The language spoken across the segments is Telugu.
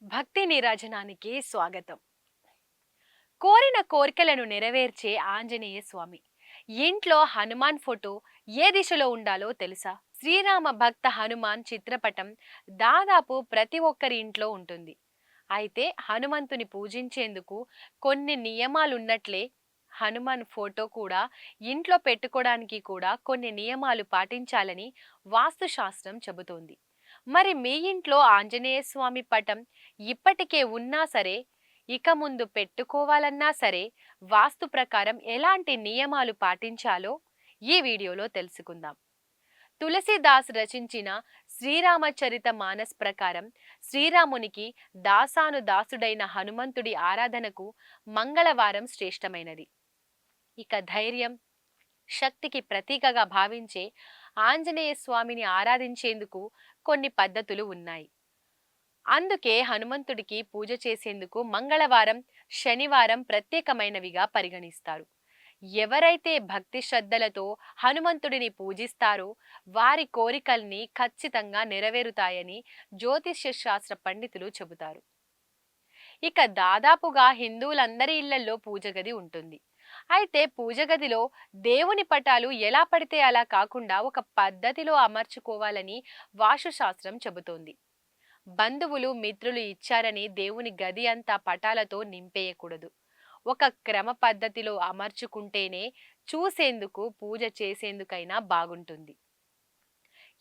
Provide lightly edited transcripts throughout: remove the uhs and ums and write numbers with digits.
భక్తి నీరాజనానికి స్వాగతం. కోరిన కోరికలను నెరవేర్చే ఆంజనేయ స్వామి. ఇంట్లో హనుమాన్ ఫోటో ఏ దిశలో ఉండాలో తెలుసా? శ్రీరామ భక్త హనుమాన్ చిత్రపటం దాదాపు ప్రతి ఒక్కరి ఇంట్లో ఉంటుంది. అయితే హనుమంతుని పూజించేందుకు కొన్ని నియమాలున్నట్లే హనుమాన్ ఫోటో కూడా ఇంట్లో పెట్టుకోవడానికి కూడా కొన్ని నియమాలు పాటించాలని వాస్తుశాస్త్రం చెబుతోంది. మరి మీ ఇంట్లో ఆంజనేయ స్వామి పటం ఇప్పటికే ఉన్నా సరే, ఇక ముందు పెట్టుకోవాలన్నా సరే, వాస్తు ప్రకారం ఎలాంటి నియమాలు పాటించాలో ఈ వీడియోలో తెలుసుకుందాం. తులసీదాస్ రచించిన శ్రీరామచరిత మానస్ ప్రకారం శ్రీరామునికి దాసాను దాసుడైన హనుమంతుడి ఆరాధనకు మంగళవారం శ్రేష్టమైనది. ఇక ధైర్యం, శక్తికి ప్రతీకగా భావించే ఆంజనేయ స్వామిని ఆరాధించేందుకు కొన్ని పద్ధతులు ఉన్నాయి. అందుకే హనుమంతుడికి పూజ చేసేందుకు మంగళవారం, శనివారం ప్రత్యేకమైనవిగా పరిగణిస్తారు. ఎవరైతే భక్తి శ్రద్ధలతో హనుమంతుడిని పూజిస్తారో వారి కోరికల్ని ఖచ్చితంగా నెరవేరుతాయని జ్యోతిష్య శాస్త్ర పండితులు చెబుతారు. ఇక దాదాపుగా హిందువులందరి ఇళ్లలో పూజ గది ఉంటుంది. అయితే పూజ గదిలో దేవుని పటాలు ఎలా పడితే అలా కాకుండా ఒక పద్ధతిలో అమర్చుకోవాలని వాస్తుశాస్త్రం చెబుతోంది. బంధువులు, మిత్రులు ఇచ్చారని దేవుని గది అంతా పటాలతో నింపేయకూడదు. ఒక క్రమ పద్ధతిలో అమర్చుకుంటేనే చూసేందుకు, పూజ చేసేందుకైనా బాగుంటుంది.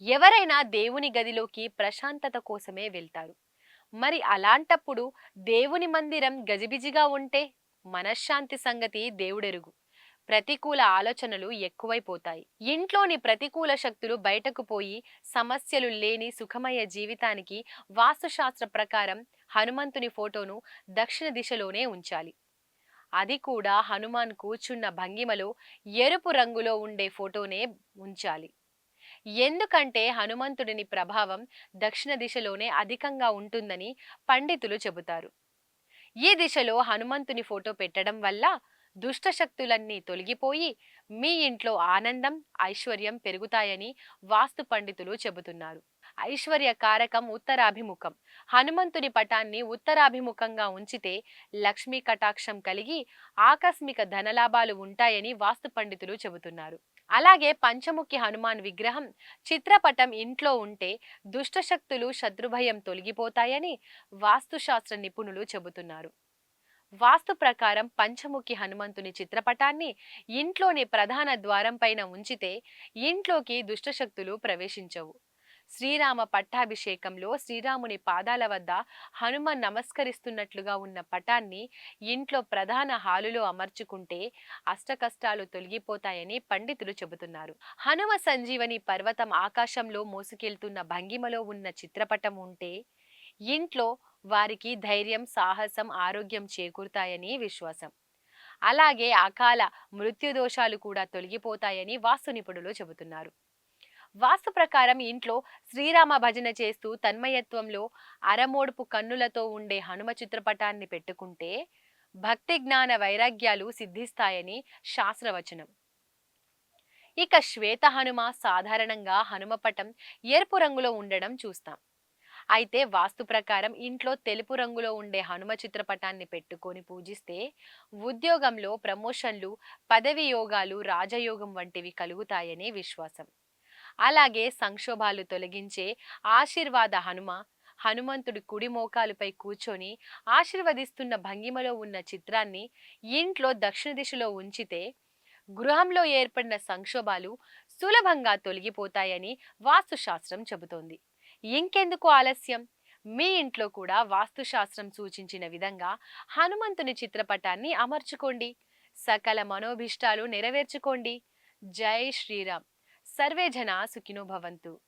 ఎవరైనా దేవుని గదిలోకి ప్రశాంతత కోసమే వెళ్తారు. మరి అలాంటప్పుడు దేవుని మందిరం గజిబిజిగా ఉంటే మనశ్శాంతి సంగతి దేవుడెరుగు. ప్రతికూల ఆలోచనలు ఎక్కువైపోతాయి. ఇంట్లోని ప్రతికూల శక్తులు బయటకు పోయి సమస్యలు లేని సుఖమయ జీవితానికి వాస్తుశాస్త్ర ప్రకారం హనుమంతుని ఫోటోను దక్షిణ దిశలోనే ఉంచాలి. అది కూడా హనుమాన్ కూర్చున్న భంగిమలో ఎరుపు రంగులో ఉండే ఫోటోనే ఉంచాలి. ఎందుకంటే హనుమంతుడిని ప్రభావం దక్షిణ దిశలోనే అధికంగా ఉంటుందని పండితులు చెబుతారు. ఈ దిశలో హనుమంతుని ఫోటో పెట్టడం వల్ల దుష్ట శక్తులన్నీ తొలగిపోయి మీ ఇంట్లో ఆనందం, ఐశ్వర్యం పెరుగుతాయని వాస్తు పండితులు చెబుతున్నారు. ఐశ్వర్య కారకం ఉత్తరాభిముఖం. హనుమంతుని పటాన్ని ఉత్తరాభిముఖంగా ఉంచితే లక్ష్మీ కటాక్షం కలిగి ఆకస్మిక ధనలాభాలు ఉంటాయని వాస్తు పండితులు చెబుతున్నారు. అలాగే పంచముఖి హనుమాన్ విగ్రహం చిత్రపటం ఇంట్లో ఉంటే దుష్టశక్తులు, శత్రుభయం తొలగిపోతాయని వాస్తుశాస్త్ర నిపుణులు చెబుతున్నారు. వాస్తు ప్రకారం పంచముఖి హనుమంతుని చిత్రపటాన్ని ఇంట్లోని ప్రధాన ద్వారం పైన ఉంచితే ఇంట్లోకి దుష్టశక్తులు ప్రవేశించవు. శ్రీరామ పట్టాభిషేకంలో శ్రీరాముని పాదాల వద్ద హనుమాన్ నమస్కరిస్తున్నట్లుగా ఉన్న పటాన్ని ఇంట్లో ప్రధాన హాలులో అమర్చుకుంటే అష్టకష్టాలు తొలగిపోతాయని పండితులు చెబుతున్నారు. హనుమ సంజీవని పర్వతం ఆకాశంలో మోసుకెళ్తున్న భంగిమలో ఉన్న చిత్రపటం ఉంటే ఇంట్లో వారికి ధైర్యం, సాహసం, ఆరోగ్యం చేకూరుతాయని విశ్వాసం. అలాగే అకాల మృత్యుదోషాలు కూడా తొలగిపోతాయని వాస్తు నిపుణులు చెబుతున్నారు. వాస్తు ప్రకారం ఇంట్లో శ్రీరామ భజన చేస్తూ తన్మయత్వంలో అరమోడుపు కన్నులతో ఉండే హనుమ చిత్రపటాన్ని పెట్టుకుంటే భక్తి, జ్ఞాన, వైరాగ్యాలు సిద్ధిస్తాయని శాస్త్రవచనం. ఇక శ్వేత హనుమ సాధారణంగా హనుమపటం ఎరుపు రంగులో ఉండడం చూస్తాం. అయితే వాస్తు ప్రకారం ఇంట్లో తెలుపు రంగులో ఉండే హనుమ చిత్రపటాన్ని పెట్టుకొని పూజిస్తే ఉద్యోగంలో ప్రమోషన్లు, పదవి యోగాలు, రాజయోగం వంటివి కలుగుతాయని విశ్వాసం. అలాగే సంక్షోభాలు తొలగించే ఆశీర్వాద హనుమ హనుమంతుడి కుడి మోకాలుపై కూర్చొని ఆశీర్వదిస్తున్న భంగిమలో ఉన్న చిత్రాన్ని ఇంట్లో దక్షిణ దిశలో ఉంచితే గృహంలో ఏర్పడిన సంక్షోభాలు సులభంగా తొలగిపోతాయని వాస్తుశాస్త్రం చెబుతోంది. ఇంకెందుకు ఆలస్యం? మీ ఇంట్లో కూడా వాస్తుశాస్త్రం సూచించిన విధంగా హనుమంతుని చిత్రపటాన్ని అమర్చుకోండి. సకల మనోభిష్టాలు నెరవేర్చుకోండి. జై శ్రీరామ్. సర్వే జనా సుఖినో భవంతు.